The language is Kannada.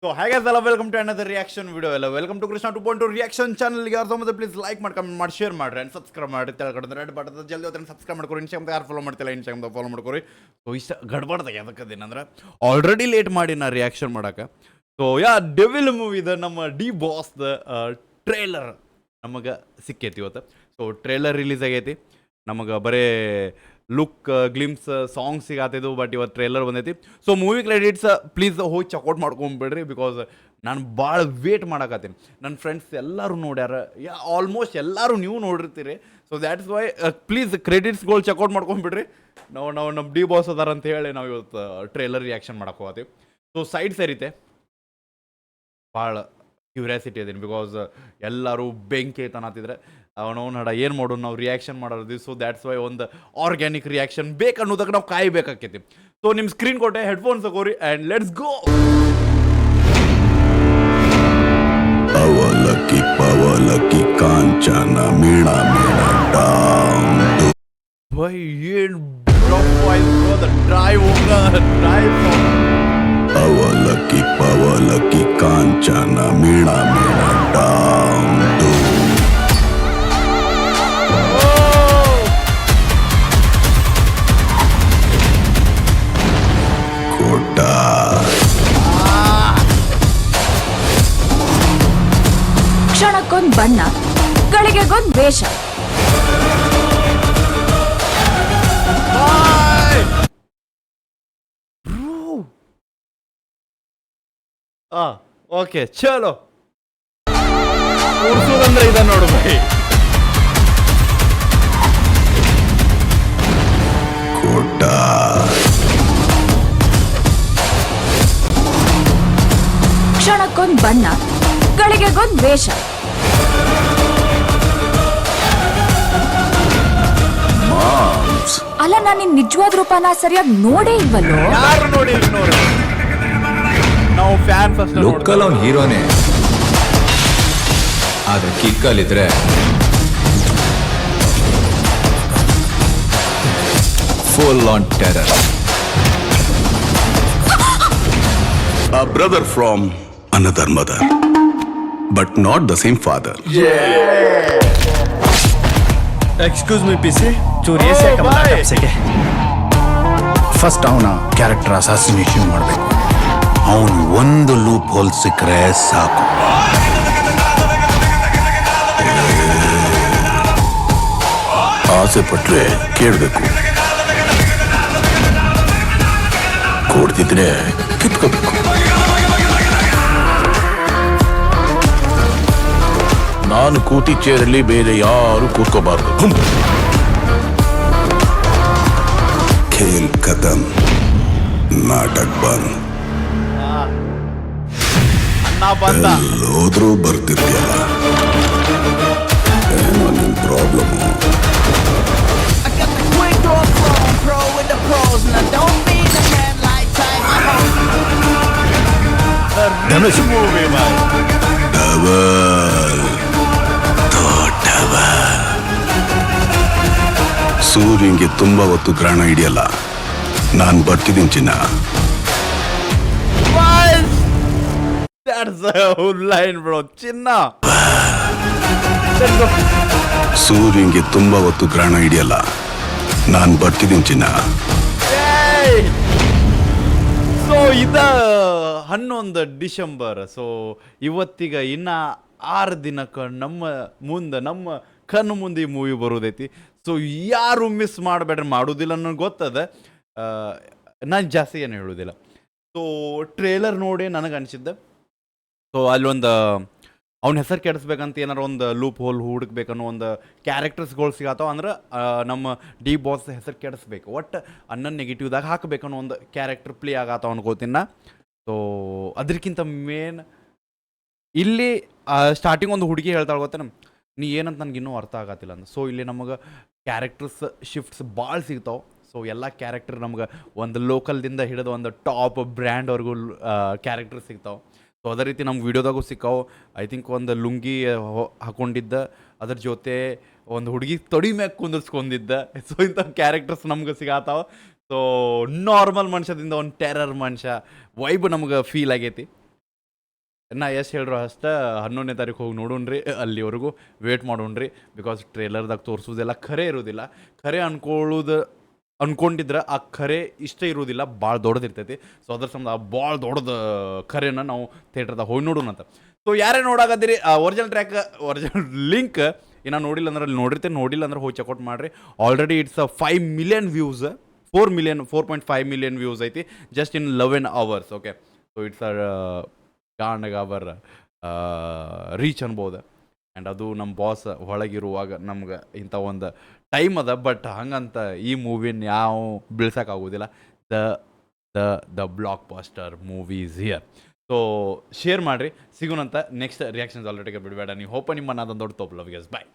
So hi guys, hello, welcome to another reaction video. Hello, welcome to Krishna 2.2 reaction channel. ಯಾರು ಸಮ ಪ್ಲೀಸ್ ಲೈಕ್ ಮಾಡಿ ಕಮೆಂಟ್ ಮಾಡಿ ಶೇರ್ ಮಾಡ್ರಿ ಅಂಡ್ ಸಬ್ಸ್ಕ್ರೈಬ್ ಮಾಡಿ ತೆಳಗಡೆ ರೆಡ್ ಬಟನ್ ಜಲ್ದಿ ಹೋದ್ರೆ ಸಬ್ಸ್ಕ್ರೈಬ್ ಮಾಡ್ಕೊರಿ. ಇನ್ಸ್ಟಾಗ್ರಾಮ್ ಯಾರು ಫಾಲೋ ಮಾಡ್ತಿಲ್ಲ ಇನ್ಸ್ಟಾಗ್ರಾಮ್ ಫಾಲೋ ಮಾಡ್ಕೊರಿ. ಸೊ ಇಷ್ಟ ಗಡ್ಬಡ್ದ ಯಾವ್ದಕ್ಕದೇನಂದ್ರೆ ಆಲ್ರೆಡಿ ಲೇಟ್ ಮಾಡಿ ನಾ ರಿಯಾಕ್ಷನ್ ಮಾಡಕ್ಕೆ. ಸೊ ಡೆವಿಲ್ ಮೂವಿದ ನಮ್ಮ ಡಿ ಬಾಸ್ದ ಟ್ರೇಲರ್ ನಮಗೆ ಸಿಕ್ಕೈತಿ ಇವತ್ತು. ಸೊ ಟ್ರೇಲರ್ ರಿಲೀಸ್ ಆಗೈತಿ. ನಮಗೆ ಬರೀ ಲುಕ್ ಗ್ಲಿಮ್ಸ್ ಸಾಂಗ್ ಸಿಗತ್ತಿದ್ದು, ಬಟ್ ಇವತ್ತು ಟ್ರೇಲರ್ ಬಂದೈತಿ. ಸೊ ಮೂವಿ ಕ್ರೆಡಿಟ್ಸ್ ಪ್ಲೀಸ್ ಹೋಗಿ ಚೆಕ್ಔಟ್ ಮಾಡ್ಕೊಂಬಿಡ್ರಿ, ಬಿಕಾಸ್ ನಾನು ಭಾಳ ವೇಟ್ ಮಾಡಕತ್ತೀನಿ. ನನ್ನ ಫ್ರೆಂಡ್ಸ್ ಎಲ್ಲರೂ ನೋಡ್ಯಾರ, ಆಲ್ಮೋಸ್ಟ್ ಎಲ್ಲರೂ ನೀವು ನೋಡಿರ್ತೀರಿ. ಸೊ ದ್ಯಾಟ್ಸ್ ವೈ ಪ್ಲೀಸ್ ಕ್ರೆಡಿಟ್ಸ್ಗಳು ಚೆಕ್ಔಟ್ ಮಾಡ್ಕೊಂಬಿಡ್ರಿ. ನಾವು ನಮ್ಮ ಡಿ ಬಾಸ್ ಅದಾರ ಅಂತ ಹೇಳಿ ನಾವು ಇವತ್ತು ಟ್ರೇಲರ್ ರಿಯಾಕ್ಷನ್ ಮಾಡಕ್ಕೆ ಹೋಗತ್ತೀವಿ. ಸೊ ಸೈಡ್ ಸೇರಿತೆ ಭಾಳ ಕ್ಯೂರಿಯಾಸಿಟಿ ಅದೀನಿ, ಬಿಕಾಸ್ ಎಲ್ಲರೂ ಬೆಂಕಿ ಐತನತ್ತಿದ್ರೆ ಅವನು ನಡ ಏನು ಮಾಡೋದು, ನಾವು ರಿಯಾಕ್ಷನ್ ಮಾಡೋದು. ಸೊ ದ್ಯಾಟ್ಸ್ ವೈ ಒಂದು ಆರ್ಗ್ಯಾನಿಕ್ ರಿಯಾಕ್ಷನ್ ಬೇಕು ಅನ್ನೋದಕ್ಕೆ ನಾವು ಕಾಯಬೇಕಾಕೈತಿ. ಸೊ ನಿಮ್ಮ ಸ್ಕ್ರೀನ್ ಕೊಟ್ಟೆ, ಹೆಡ್ಫೋನ್ಸ್ ತಗೋರಿ ಆ್ಯಂಡ್ ಲೆಟ್ಸ್ ಗೋ. ಅವಲಕ್ಕಿ ಪವಲಕ್ಕಿ ಕಾಂಚನ ಮೀಣ ಮೀಣ ಬೈ ಏನು ಡ್ರೈವ್ ಅವಲಕ್ಕಿ ಪವಲಕ್ಕಿ ಕಾಂಚನ ಮೀಣ ಮೀಣ ಕೋಟ ಕ್ಷಣಕ್ಕೊಂದ್ ಬಣ್ಣ, ಗಳಿಗೆಗೊಂದ್ ವೇಷ. ಓಕೆ ಚಲೋ ಉಡ್ಸೋದಂದ್ರೆ ಇದ ನೋಡು ಬೈ. ಕೋಟ ಕ್ಷಣಕ್ಕೊಂದ್ ಬಣ್ಣ, ಗಳಿಗೆಗೊಂದ್ ವೇಷ. ಅಲ್ಲ, ನಾನು ನಿನ್ ನಿಜವಾದ ರೂಪನ ಸರಿಯಾಗಿ ನೋಡೇ ಇಲ್ವಲ್ಲೋ. ಯಾರು ನೋಡಿ ನೋಡಿ ನಾವು ಫ್ಯಾನ್ ಫಸ್ಟ್ ಲುಕ್ಕಲ್ ಅವ್ನು ಹೀರೋನೇ, ಆದ್ರೆ ಕಿಕ್ಕಲ್ಲಿದ್ರೆ full on terror. A brother from another mother, but not the same father. Excuse me PC, ಚೂರು ಎಸಿ ಹಾಕಕ್ಕೆ. ಫಸ್ಟ್ ಅವನ ಕ್ಯಾರೆಕ್ಟರ್ ಅಸಾಸಿನೇಷನ್ ಮಾಡಬೇಕು. ಅವನು ಒಂದು ಲೂಪ್ ಹೋಲ್ ಸಿಕ್ಕರೆ ಸಾಕು. ಆಸೆ ಪಟ್ರೆ ಕೇಳಬೇಕು, ಕೊಡ್ತಿದ್ರೆ ಕಿತ್ಕೋಬೇಕು. ನಾನು ಕೂತಿ ಚೇರಲ್ಲಿ ಬೇರೆ ಯಾರು ಕೂತ್ಕೋಬಾರ್ದು. ಖೇಲ್ ಖತಮ್, ನಾಟಕ ಬಂದ್. ಅಣ್ಣ ಬಂದ. ಹೋದ್ರೂ ಬರ್ತಿರ್ತೀಯಲ್ಲ, ಏನೋ ನಿನ್ ಪ್ರಾಬ್ಲಮ್. ಧನುಷ್ ಮೂವಿ ಸೂರ್ಯಂಗೆ ತುಂಬಾ ಹೊತ್ತು ಗ್ರಹಣ ಹಿಡಿಯಲ್ಲ. ನಾನು ಬರ್ತಿದ್ದೀನಿ ಚಿನ್ನ. ಲೈನ್ ಬ್ರೋ, ಚಿನ್ನ. ಸೂರ್ಯಂಗೆ ತುಂಬಾ ಹೊತ್ತು ಗ್ರಹಣ ಹಿಡಿಯಲ್ಲ. ನಾನು ಬರ್ತಿದ್ದೀನಿ ಚಿನ್ನ. ಸೊ ಇದ 11 ಡಿಸೆಂಬರ್. ಸೊ ಇವತ್ತಿಗ ಇನ್ನ 6 ದಿನಕ್ಕೆ ನಮ್ಮ ಕಣ್ಣು ಮುಂದೆ ಈ ಮೂವಿ ಬರೋದೈತಿ. ಸೊ ಯಾರು ಮಿಸ್ ಮಾಡಬೇಡ್ರಿ, ಮಾಡೋದಿಲ್ಲ ಅನ್ನೋ ಗೊತ್ತದ. ನಾನು ಜಾಸ್ತಿ ಏನು ಹೇಳೋದಿಲ್ಲ. ಸೊ ಟ್ರೇಲರ್ ನೋಡಿ ನನಗೆ ಅನಿಸಿದ್ದೆ. ಸೊ ಅಲ್ಲೊಂದು ಅವ್ನ ಹೆಸರು ಕೆಡಿಸ್ಬೇಕಂತ ಏನಾರು ಒಂದು ಲೂಪ್ ಹೋಲ್ ಹುಡುಕ್ಬೇಕನ್ನೋ ಒಂದು ಕ್ಯಾರೆಕ್ಟರ್ಸ್ಗಳು ಸಿಗತ್ತವ. ಅಂದ್ರೆ ನಮ್ಮ ಡಿ ಬಾಸ್ ಹೆಸರು ಕೆಡಿಸ್ಬೇಕು, ಒಟ್ಟು ಅನ್ನೋ ನೆಗೆಟಿವ್ದಾಗ ಹಾಕಬೇಕನ್ನೋ ಒಂದು ಕ್ಯಾರೆಕ್ಟರ್ ಪ್ಲೇ ಆಗತ್ತವ ಅನ್ಕೋತೀನಿ ನಾ. ಸೊ ಅದಕ್ಕಿಂತ ಮೇನ್ ಇಲ್ಲಿ ಸ್ಟಾರ್ಟಿಂಗ್ ಒಂದು ಹುಡುಗಿ ಹೇಳ್ತಾಳೆ ಗೊತ್ತೇನ, ನೀ ಏನಂತ ನನಗೆ ಇನ್ನೂ ಅರ್ಥ ಆಗತ್ತಿಲ್ಲ ಅಂತ. ಸೊ ಇಲ್ಲಿ ನಮಗೆ ಕ್ಯಾರೆಕ್ಟರ್ಸ್ ಶಿಫ್ಟ್ಸ್ ಭಾಳ ಸಿಗ್ತಾವೆ. ಸೊ ಎಲ್ಲ ಕ್ಯಾರೆಕ್ಟರ್ ನಮ್ಗೆ ಒಂದು ಲೋಕಲ್ದಿಂದ ಹಿಡಿದು ಒಂದು ಟಾಪ್ ಬ್ರ್ಯಾಂಡ್ವರೆಗೂ ಕ್ಯಾರೆಕ್ಟರ್ ಸಿಗ್ತಾವೆ. ಸೊ ಅದೇ ರೀತಿ ನಮ್ಗೆ ವಿಡಿಯೋದಾಗೂ ಸಿಕ್ಕಾವು. ಐ ಥಿಂಕ್ ಒಂದು ಲುಂಗಿ ಹಾಕೊಂಡಿದ್ದ, ಅದ್ರ ಜೊತೆ ಒಂದು ಹುಡುಗಿ ತೊಡಿ ಮ್ಯಾಗ ಕುಂದಿರ್ಸ್ಕೊಂಡಿದ್ದ. ಸೊ ಇಂಥ ಕ್ಯಾರೆಕ್ಟರ್ಸ್ ನಮ್ಗೆ ಸಿಗತ್ತಾವ. ಸೊ ನಾರ್ಮಲ್ ಮನುಷ್ಯದಿಂದ ಒಂದು ಟೆರರ್ ಮನುಷ್ಯ ವೈಬ್ ನಮ್ಗೆ ಫೀಲ್ ಆಗೈತಿ. ನಾ ಎಷ್ಟು ಹೇಳ್ರು ಅಷ್ಟೇ 11ನೇ ತಾರೀಕು ಹೋಗಿ ನೋಡೋಣ್ರಿ, ಅಲ್ಲಿವರೆಗೂ ವೇಟ್ ಮಾಡೋಣ್ರಿ. ಬಿಕಾಸ್ ಟ್ರೇಲರ್ದಾಗ ತೋರಿಸೋದೆಲ್ಲ ಖರೆ ಇರೋದಿಲ್ಲ. ಖರೆ ಅನ್ಕೊಂಡಿದ್ರೆ ಆ ಖರೆ ಇಷ್ಟ ಇರೋದಿಲ್ಲ, ಭಾಳ ದೊಡ್ಡದಿರ್ತೈತಿ. ಸೊ ಅದ್ರ ಸಂಬಂಧ ಆ ಭಾಳ ದೊಡ್ಡದು ಖರೆನ ನಾವು ಥಿಯೇಟ್ರದಾಗ ಹೋಗಿ ನೋಡೋಣ ಅಂತ. ಸೊ ಯಾರೇ ನೋಡಾಕತ್ತೀರಿ, ಒರಿಜಿನಲ್ ಲಿಂಕ್ ಏನೋ ನೋಡಿಲ್ಲ ಅಂದ್ರೆ ಅಲ್ಲಿ ನೋಡಿರ್ತೀನಿ, ನೋಡಿಲ್ಲ ಅಂದ್ರೆ ಹೋಗಿ ಚೆಕ್ಔಟ್ ಮಾಡಿರಿ. Already it's 5 million views, 4.5 million views ಐತಿ just in 11 hours. Okay, so it's our reach ಅನ್ಬೋದು. ಆ್ಯಂಡ್ ಅದು ನಮ್ಮ ಬಾಸ್ ಒಳಗಿರುವಾಗ ನಮ್ಗೆ ಇಂಥ ಒಂದು ಟೈಮ್ ಅದ. ಬಟ್ ಹಂಗಂತ ಈ ಮೂವಿನ ಯಾವ ಬೀಳ್ಸೋಕ್ಕಾಗೋದಿಲ್ಲ. The blockbuster movies here. So share ಮಾಡಿರಿ, ಸಿಗೋಣಂತ ನೆಕ್ಸ್ಟ್ ರಿಯಾಕ್ಷನ್ಸ್ ಆಲ್ರೆಡಿ ಬಿಡಬೇಡ. ನೀವು ಹೋಪ ನಿಮ್ಮ ಅದೊಂದು ದೊಡ್ಡ ತೋಪ್ ಲವ್ ಗೆಸ್. ಬಾಯ್.